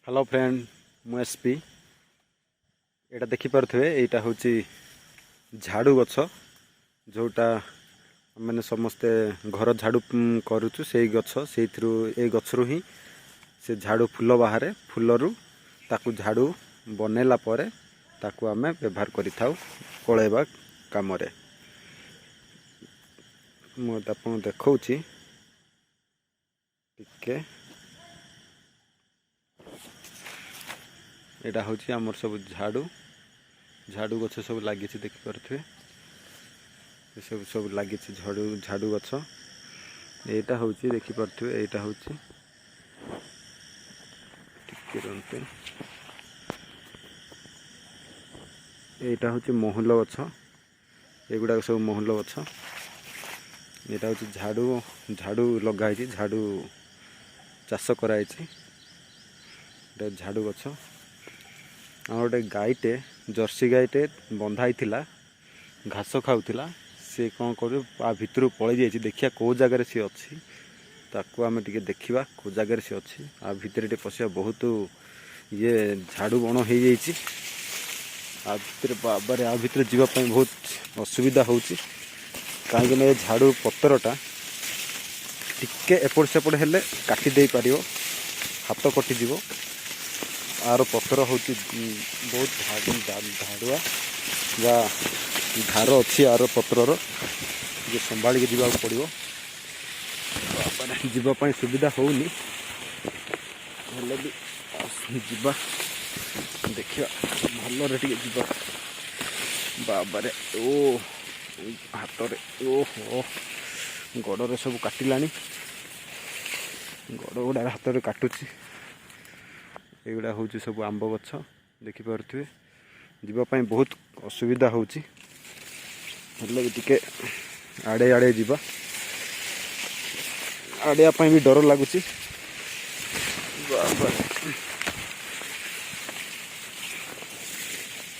Hello friend मु SP एटा देखि पारथुए एटा होची झाड़ू गछ जोटा मैंने समस्ते घर झाड़ू करूचु से गछ से गछरू ही से झाड़ू फूल बाहर फूलरू ताकू झाड़ू बनैला परे ताकू आमे व्यवहार करिथाउ कळेबा कामरे मु आपन देखौची टिके एटा होची हमर सब झाड़ू झाड़ू गछ सब लागि देखि पारथुए सब सब लागि झाड़ू झाड़ू गछ एटा होची देखि पारथुए एटा होची टिके रंते एटा होची मोहल गछ एगुडा सब मोहल गछ एटा होची झाड़ू झाड़ू लगाई छी झाड़ू चाष कराई छी एटा झाड़ू गछ आ गोटे गाईटे जर्सी गाईटे बंधाई घास खाऊला सी कौन कर भितर पलि जाइए देखिया कौ जगार सी अच्छी ताकू आम टे देखा कौ जगार सी अच्छी आ भितर टे पशिया बहुत ये झाड़ू बण हो बाबारे आ भितर जीवाई बहुत असुविधा होची कहीं ना झाड़ू पतरटा टिके एपट सेपट हेले काटी दे पार हाथ कटिज आर पतर हूँ बहुत धाड़ुआ या धार अच्छी आर पतर संभाल के जीवा पड़ो जीवाई सुविधा होनी भी जीवा देखा भल जीवा बाबारे ओ हाथ ओहो गड़े सब काटिला गड़ गुड़ा हाथ में काटुची एगुड़ा हूँ सब आंब गछ देखिपे जीवाई बहुत असुविधा होची भी टिके आड़े आड़े जीवा आड़िया भी डर लगुच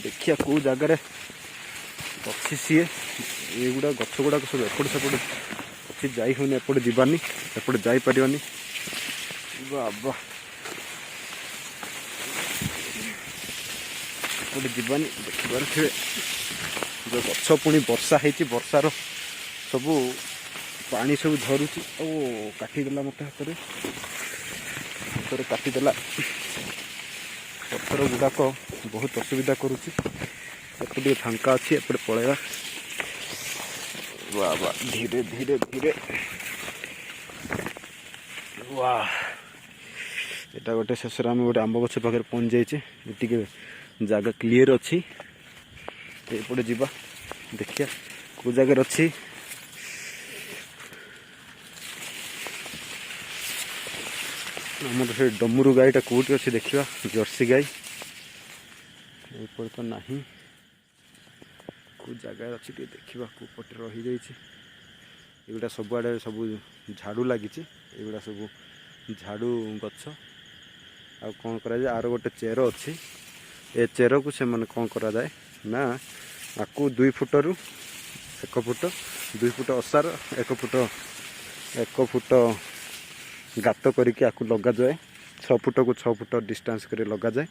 देखिया कौ जगार अच्छी सी एगुड़ा गछ गुड़ाक सब एपट सेपट अच्छी जाई होनी एपटे जीवानी एपटे जापर बाबा गोटे जीवानी देखिए जो गछ पुणी वर्षा होती वर्षार सबू पानी सब झरुची ओ काटिदेला मत हाथ में काटिदेला पत्थर गुड़ाक बहुत असुविधा करुच्ची एपटे फांका अच्छी एपटे पलैया बाबा धीरे धीरे धीरे वाह एटा गोटे शेष आम गोटे आंब गछ पाखे पहुँच जाइए जगह क्लीयर अच्छी एपटे जीवा देखिया को जगार अच्छी आमर से डमरू गाईटा कौटी अच्छी देखा जर्सी गाई एपटे तो नहीं को जगार अच्छी देखा को पटे रही जाइए सबुआड़े सब झाड़ू लगी एगुड़ा सब झाड़ू गछ आ कौन करा आर गोटे चेर अच्छी ए चेर को से मैंने कौन करा जाए ना आपको 2 फुट रु 1 फुट 2 फुट असार 1 फुट गात करके आपको लगा जाए 6 फुट को 6 फुट डिस्टेंस कर लगा जाए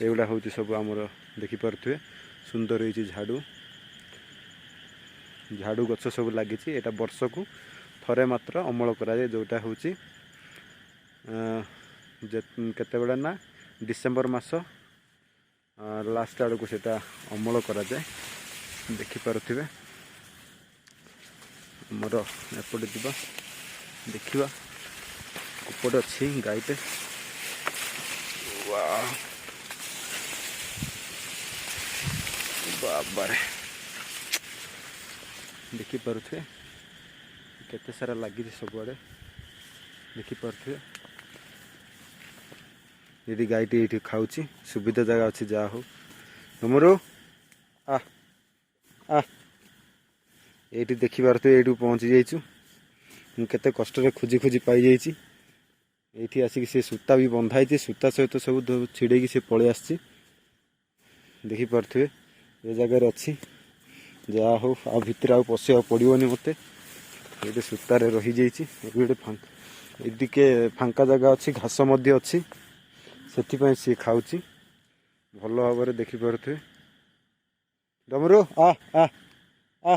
एगुड़ा हूँ सब आमर देखिपे सुंदर हो झाड़ू झाड़ू गछ सब लगी एटा वर्ष को थरे मात्र अमल कराए जोटा हूँ केते ना डिसेम्बर मास लास्ट आड़ को सेटा अमल करा जाए देखिपे आमर एपटे जीवा देखा उपटे अच्छी गाईटे बाबारे देखिपे केते सारा लगी सबुआड़े देखिपे ये गाईटी ये खाऊँ सुविधा जगह अच्छी जा हो तुमरो आ आ ये देखिपे ये पहुँची जाइचु केते कष्ट खोजी खोजी पाई जाइए ये आसिक सी सूता भी बंधाई सूता सहित सब छिड़े सी पलि आसी देखिपे ये जगार अच्छी जा हो आ भितर आ पशिया पड़ोनी मत ये सूतार रही जाइए फांका जगह अच्छी घास अच्छी ସେଥିପାଇଁ ସିଏ ଖାଉଛି। ଭଲ ଭାବରେ ଦେଖିପାରୁଥିବେ। ଡମରୁ ଆ ଆ ଆ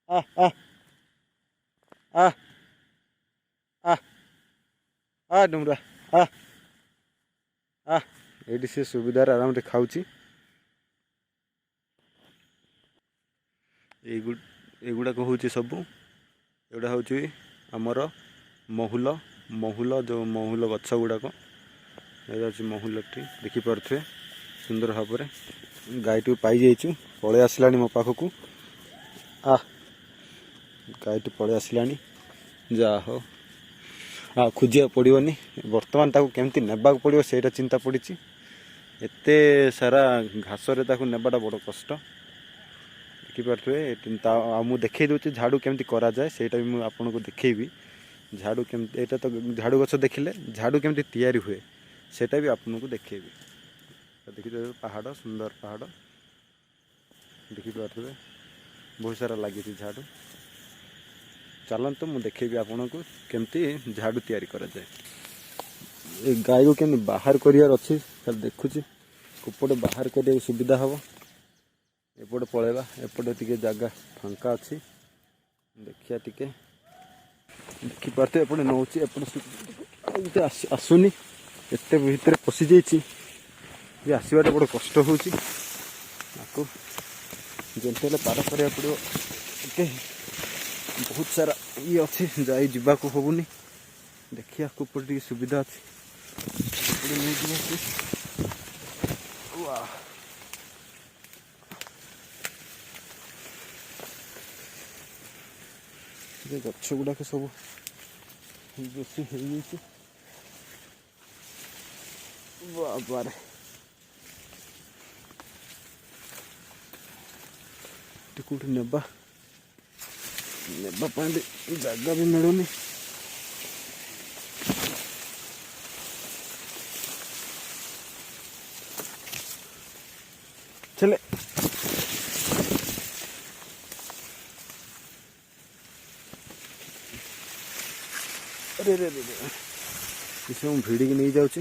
ଆ ଆ ଆ ଆ ଆ ଡୁମରା ଆ ଆ ଏଇଠି ସେ ସୁବିଧାରେ ଆରାମରେ ଖାଉଛି। ଏଗୁଡ଼ାକ ହେଉଛି ସବୁ, ଏଗୁଡ଼ା ହେଉଛି ଆମର ମହୁଲ ଯେଉଁ ମହୁଲ ଗଛ ଗୁଡ଼ାକ, ଏଇଟା ହେଉଛି ମହୁଲଟି ଦେଖିପାରୁଥିବେ ସୁନ୍ଦର ଭାବରେ। ଗାଈଟିକୁ ପାଇଯାଇଛୁ, ପଳେଇ ଆସିଲାଣି ମୋ ପାଖକୁ। ଗାଈଟି ପଳେଇ ଆସିଲାଣି, ଯାହା ହଉ ଆଉ ଖୋଜିବାକୁ ପଡ଼ିବନି। ବର୍ତ୍ତମାନ ତାକୁ କେମିତି ନେବାକୁ ପଡ଼ିବ ସେଇଟା ଚିନ୍ତା ପଡ଼ିଛି। ଏତେ ସାରା ଘାସରେ ତାକୁ ନେବାଟା ବଡ଼ କଷ୍ଟ, ଦେଖିପାରୁଥିବେ। ଆଉ ମୁଁ ଦେଖେଇ ଦେଉଛି ଝାଡ଼ୁ କେମିତି କରାଯାଏ, ସେଇଟା ବି ମୁଁ ଆପଣଙ୍କୁ ଦେଖେଇବି। ଝାଡ଼ୁ କେମିତି, ଏଇଟା ତ ଝାଡ଼ୁ ଗଛ ଦେଖିଲେ, ଝାଡ଼ୁ କେମିତି ତିଆରି ହୁଏ ସେଇଟା ବି ଆପଣଙ୍କୁ ଦେଖେଇବି। ଦେଖିପାରିବେ ପାହାଡ଼, ସୁନ୍ଦର ପାହାଡ଼ ଦେଖିପାରୁଥିବେ, ବହୁତ ସାରା ଲାଗିଛି ଝାଡ଼ୁ। ଚାଲନ୍ତୁ ମୁଁ ଦେଖେଇବି ଆପଣଙ୍କୁ କେମିତି ଝାଡ଼ୁ ତିଆରି କରାଯାଏ। ଏ ଗାଈକୁ କେମିତି ବାହାର କରିବାର ଅଛି ତାହେଲେ ଦେଖୁଛି, କୋପଟେ ବାହାର କରିବାକୁ ସୁବିଧା ହେବ। ଏପଟେ ପଳେଇବା, ଏପଟେ ଟିକେ ଜାଗା ଫାଙ୍କା ଅଛି, ଦେଖିବା ଟିକେ। ଦେଖିପାରୁଥିବେ ଏପଟେ ନେଉଛି, ଏପଟେ ଆସୁନି, ଏତେ ଭିତରେ ପଶିଯାଇଛି ଯେ ଆସିବାଟା ବଡ଼ କଷ୍ଟ ହେଉଛି। ତାକୁ ଯେମିତି ହେଲେ ପାର କରିବାକୁ ପଡ଼ିବ। ଟିକେ ବହୁତ ସାରା ଇଏ ଅଛି, ଯାଇ ଯିବାକୁ ହେବନି। ଦେଖିବା କୋପଟେ ଟିକେ ସୁବିଧା ଅଛି, ନେଇଯିବ ସେ। ଗଛ ଗୁଡ଼ାକ ସବୁ ବେଶୀ ହେଇଯାଇଛି। ବାବାରେ କୋଉଠି ନେବା ପାଇଁ ବି ଜାଗା ବି ମିଳୁନି। ଚଲେ ଏସବୁ ଭିଡ଼ିକି ନେଇଯାଉଛି।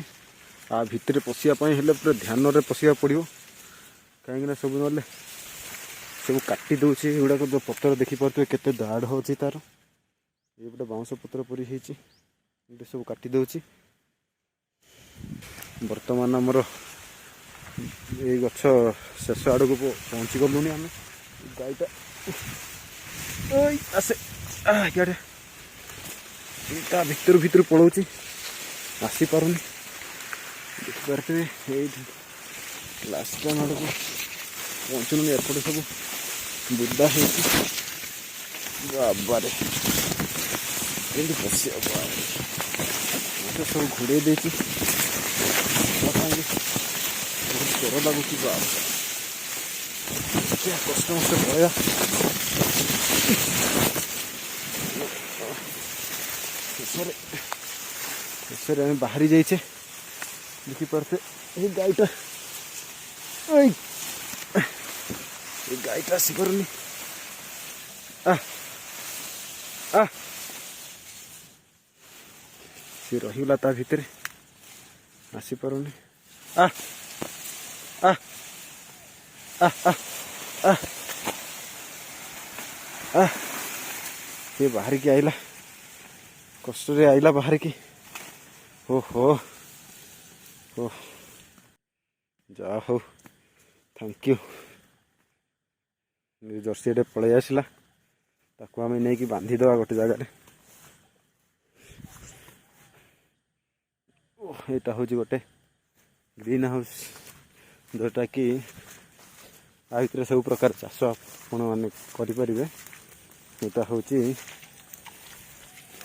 ଭିତରେ ପଶିବା ପାଇଁ ହେଲେ ପୁରା ଧ୍ୟାନରେ ପଶିବାକୁ ପଡ଼ିବ, କାହିଁକିନା ସବୁ ନହେଲେ ସବୁ କାଟି ଦେଉଛି। ଏଗୁଡ଼ାକ ଯେଉଁ ପତ୍ର ଦେଖିପାରୁଥିବେ କେତେ ଦାଢ଼ ହେଉଛି ତା'ର। ଏଇପଟେ ବାଉଁଶ ପତ୍ର ପରି ହେଇଛି, ଏଇଟା ସବୁ କାଟି ଦେଉଛି। ବର୍ତ୍ତମାନ ଆମର ଏଇ ଗଛ ଶେଷ ଆଡ଼କୁ ପହଞ୍ଚି ଗଲୁଣି ଆମେ। ଗାଈଟା ଆସେ ଇଆଡ଼େ ତା ଭିତରୁ ପଳାଉଛି, ଆସିପାରୁନି। ଦେଖିପାରୁଥିବେ ଏଇଠି ଲାଷ୍ଟ ଟାଇମ୍ ଆଡ଼କୁ ପହଞ୍ଚୁନି। ଏପଟେ ସବୁ ବୁଦା ହେଇଛି। ବାବାରେ ଏମିତି ପଶିବ, ମୋତେ ସବୁ ଘୋଡ଼େଇ ଦେଇଛି। ବହୁତ ଡର ଲାଗୁଛି। କଷ୍ଟ ପଳେଇବା। ଶେଷରେ ଆମେ ବାହାରି ଯାଇଛେ। ଦେଖିପାରୁଥିବେ ଏଇ ଗାଈଟା ଆସିପାରୁନି। ସେ ରହିଗଲା ତା ଭିତରେ, ଆସିପାରୁନି। ସେ ବାହାରିକି ଆଇଲା, କଷ୍ଟରେ ଆଇଲା ବାହାରିକି। ଓହୋ ଯାହା ହଉ, ଥ୍ୟାଙ୍କ ୟୁ। ଜର୍ସି ଏଟେ ପଳେଇ ଆସିଲା, ତାକୁ ଆମେ ନେଇକି ବାନ୍ଧିଦେବା ଗୋଟେ ଜାଗାରେ। ଏଇଟା ହେଉଛି ଗୋଟେ ଗ୍ରୀନ୍ ହାଉସ୍, ଯେଉଁଟାକି ଆ ଭିତରେ ସବୁ ପ୍ରକାର ଚାଷ ଆପଣମାନେ କରିପାରିବେ। ଏଇଟା ହେଉଛି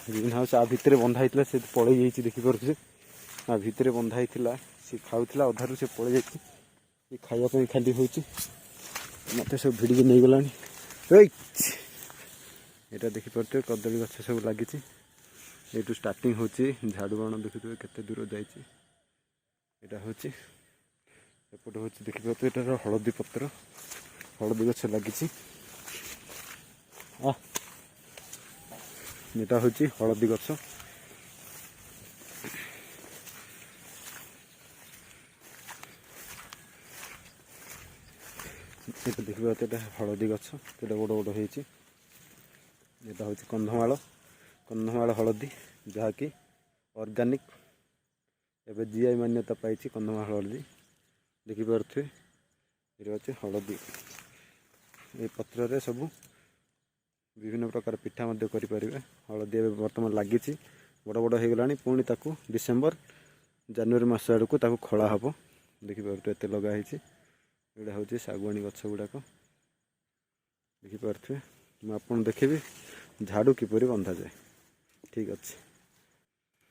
ଗ୍ରୀନ୍ ହାଉସ୍। ଆ ଭିତରେ ବନ୍ଧା ହେଇଥିଲା, ସେ ପଳେଇ ଯାଇଛି ଦେଖିପାରୁଥିବେ। ଆ ଭିତରେ ବନ୍ଧା ହେଇଥିଲା, ସେ ଖାଉଥିଲା, ଅଧାରୁ ସେ ପଳେଇ ଯାଇଛି। ସେ ଖାଇବା ପାଇଁ ଖାଲି ହେଉଛି, ମୋତେ ସବୁ ଭିଡ଼ିକି ନେଇଗଲାଣି। ଏଇଟା ଦେଖିପାରୁଥିବେ କଦଳୀ ଗଛ ସବୁ ଲାଗିଛି। ଏଇଠୁ ଷ୍ଟାର୍ଟିଂ ହେଉଛି ଝାଡ଼ୁ ବାଣ, ଦେଖୁଥିବେ କେତେ ଦୂର ଯାଇଛି। ଏଇଟା ହେଉଛି, ଏପଟେ ହେଉଛି ଦେଖିପାରୁଥିବେ ଏଟାର ହଳଦୀ ପତ୍ର, ହଳଦୀ ଗଛ ଲାଗିଛି। ଏଇଟା ହେଉଛି ହଳଦୀ ଗଛ। এটা ଦେଖିବା ଏଟା ହଳଦୀ ଗଛ ଏଟା ବଡ଼ ବଡ଼ ହେଇଛି। ଏଟା ହେଉଛି କନ୍ଧମାଳ ହଳଦୀ ଯାହାକି ଅର୍ଗାନିକ୍ ଏବେ ଜିଆଇ ମାନ୍ୟତା ପାଇଛି। କନ୍ଧମାଳ ହଳଦୀ ଦେଖିପାରୁଥିବେ ଏଇଟା ହେଉଛି ହଳଦୀ। এই ପତ୍ରରେ ସବୁ ବିଭିନ୍ନ ପ୍ରକାର ପିଠା ମଧ୍ୟ କରିପାରିବେ। ହଳଦୀ ଏବେ ବର୍ତ୍ତମାନ ଲାଗିଛି, ବଡ଼ ବଡ଼ ହେଇଗଲାଣି। ପୁଣି ତାକୁ ଡିସେମ୍ବର ଜାନୁଆରୀ ମାସ ଆଡ଼କୁ ତାକୁ ଖୋଳା ହେବ। ଦେଖିପାରୁଥିବେ ଏତେ ଲଗା ହେଇଛି। ଏଇଟା ହେଉଛି ଶାଗୁଆଣୀ ଗଛ ଗୁଡ଼ାକ ଦେଖିପାରୁଥିବେ। ମୁଁ ଆପଣଙ୍କୁ ଦେଖେଇବି ଝାଡ଼ୁ କିପରି ବନ୍ଧାଯାଏ। ଠିକ୍ ଅଛି,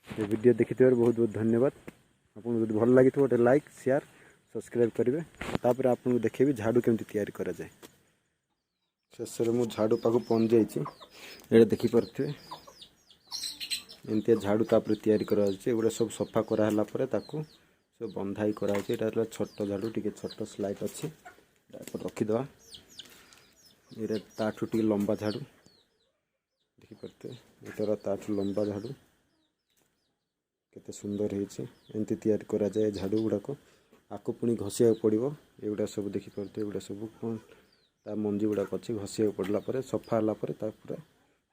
ଏ ଭିଡ଼ିଓ ଦେଖିଥିବାରୁ ବହୁତ ବହୁତ ଧନ୍ୟବାଦ। ଆପଣଙ୍କୁ ଯଦି ଭଲ ଲାଗିଥିବ ଗୋଟେ ଲାଇକ୍ ସେୟାର ସବସ୍କ୍ରାଇବ୍ କରିବେ। ତାପରେ ଆପଣଙ୍କୁ ଦେଖେଇବି ଝାଡ଼ୁ କେମିତି ତିଆରି କରାଯାଏ। ଶେଷରେ ମୁଁ ଝାଡ଼ୁ ପାଖକୁ ପହଞ୍ଚି ଯାଇଛି। ଏଇଟା ଦେଖିପାରୁଥିବେ ଏମିତିଆ ଝାଡ଼ୁ ତାପରେ ତିଆରି କରାଯାଉଛି। ଏଗୁଡ଼ା ସବୁ ସଫା କରାହେଲା ପରେ ତାକୁ ସବୁ ବନ୍ଧା ହେଇ କରାଯାଉଛି। ଏଇଟା ହେଲା ଛୋଟ ଝାଡ଼ୁ, ଟିକେ ଛୋଟ ସ୍ଲାଇଟ୍ ଅଛି, ରଖିଦେବା। ଏଇଟା ତାଠୁ ଟିକେ ଲମ୍ବା ଝାଡ଼ୁ ଦେଖିପାରୁଥିବେ। ଏଇଟା ତାଠୁ ଲମ୍ବା ଝାଡ଼ୁ, କେତେ ସୁନ୍ଦର ହେଇଛି। ଏମିତି ତିଆରି କରାଯାଏ ଝାଡ଼ୁ ଗୁଡ଼ାକ। ଆକୁ ପୁଣି ଘଷିବାକୁ ପଡ଼ିବ। ଏଗୁଡ଼ା ସବୁ ଦେଖିପାରୁଥିବେ, ଏଗୁଡ଼ା ସବୁ ତା ମଞ୍ଜି ଗୁଡ଼ାକ ଅଛି। ଘଷିବାକୁ ପଡ଼ିଲା ପରେ ସଫା ହେଲା ପରେ ତା ପୁରା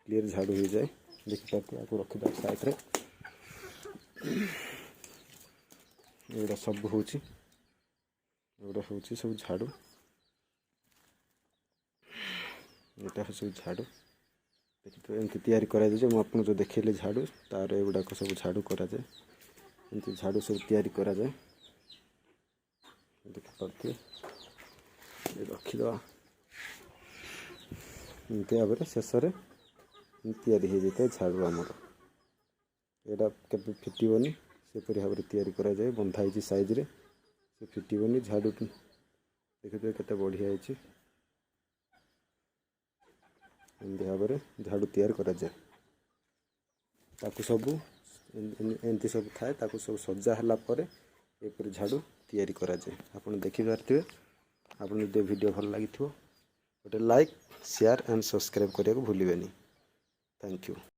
କ୍ଲିୟର ଝାଡ଼ୁ ହେଇଯାଏ। ଦେଖିପାରୁଥିବେ, ଆକୁ ରଖିଦେବା ସାଇଡ଼୍ରେ। ଏଗୁଡ଼ା ସବୁ ହେଉଛି ସବୁ ଝାଡ଼ୁ। ଏଇଟା ସବୁ ଝାଡ଼ୁ ଦେଖିଥିବେ ଏମିତି ତିଆରି କରାଯାଉଛି। ମୁଁ ଆପଣଙ୍କୁ ଯେଉଁ ଦେଖେଇଲି ଝାଡ଼ୁ, ତାର ଏଗୁଡ଼ାକ ସବୁ ଝାଡ଼ୁ କରାଯାଏ। ଏମିତି ଝାଡ଼ୁ ସବୁ ତିଆରି କରାଯାଏ ଦେଖିପାରୁଥିବେ। ରଖିଦେବା ଏମିତି ଭାବରେ ଶେଷରେ ତିଆରି ହେଇଯାଇଥାଏ ଝାଡ଼ୁ ଆମର। ଏଇଟା କେବେ ଫିଟିବନି, ସେପରି ଭାବରେ ତିଆରି କରାଯାଏ। ବନ୍ଧା ହେଇଛି ସାଇଜ୍ରେ, ସେ ଫିଟିବନି। ଝାଡ଼ୁ ଦେଖିଥିବେ କେତେ ବଢ଼ିଆ ହେଇଛି। ଏମିତି ଭାବରେ ଝାଡ଼ୁ ତିଆରି କରାଯାଏ। ତାକୁ ସବୁ ଏମିତି ସବୁ ଥାଏ, ତାକୁ ସବୁ ସଜା ହେଲା ପରେ ଏପରି ଝାଡ଼ୁ ତିଆରି କରାଯାଏ। ଆପଣ ଦେଖିପାରୁଥିବେ। ଆପଣ ଯଦି ଭିଡ଼ିଓ ଭଲ ଲାଗିଥିବ ଗୋଟେ ଲାଇକ୍ ସେୟାର ଆଣ୍ଡ ସବସ୍କ୍ରାଇବ୍ କରିବାକୁ ଭୁଲିବେନି। Thank you.